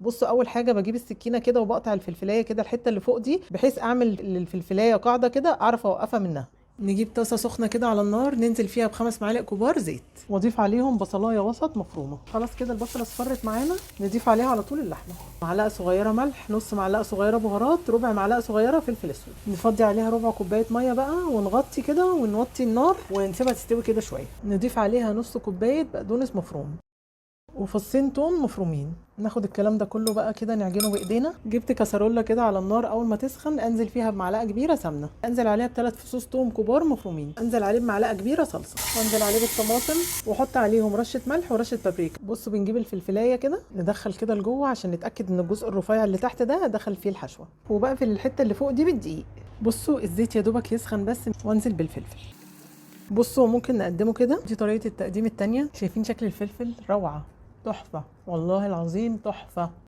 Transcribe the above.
بصوا اول حاجه بجيب السكينه كده وبقطع الفلفلايه كده الحته اللي فوق دي، بحيث اعمل للفلفلايه قاعده كده اعرف اوقفها منها. نجيب طاسه سخنه كده على النار، ننزل فيها ب5 معالق كبار زيت، واضيف عليهم بصلايه وسط مفرومه. خلاص كده البصله اصفرت معانا، نضيف عليها على طول اللحمه. معلقه صغيره ملح، نص معلقه صغيره بهارات، ربع معلقه صغيره فلفل اسود. نفضي عليها ربع كوبايه ميه بقى، ونغطي كده ونوطي النار ونسيبها تستوي كده شويه. نضيف عليها نص كوبايه بقدونس مفروم وفصين توم مفرومين. ناخد الكلام ده كله بقى كده نعجنه بايدينا. جبت كسرولة كده على النار، اول ما تسخن انزل فيها بمعلقه كبيره سمنه، انزل عليها ب3 فصوص توم كبار مفرومين، انزل عليه بمعلقه كبيره صلصه، وانزل عليه بالطماطم واحط عليهم رشه ملح ورشه بابريكا. بصوا بنجيب الفلفلايه كده ندخل كده لجوه عشان نتاكد ان الجزء الرفيع اللي تحت ده دخل فيه الحشوه، وبقفل الحته اللي فوق دي بالدقيق. بصوا الزيت يا دوبك يسخن بس، وانزل بالفلفل. بصوا ممكن نقدمه كده، دي طريقه التقديم التانية. شايفين شكل الفلفل؟ روعه، تحفه والله العظيم تحفه.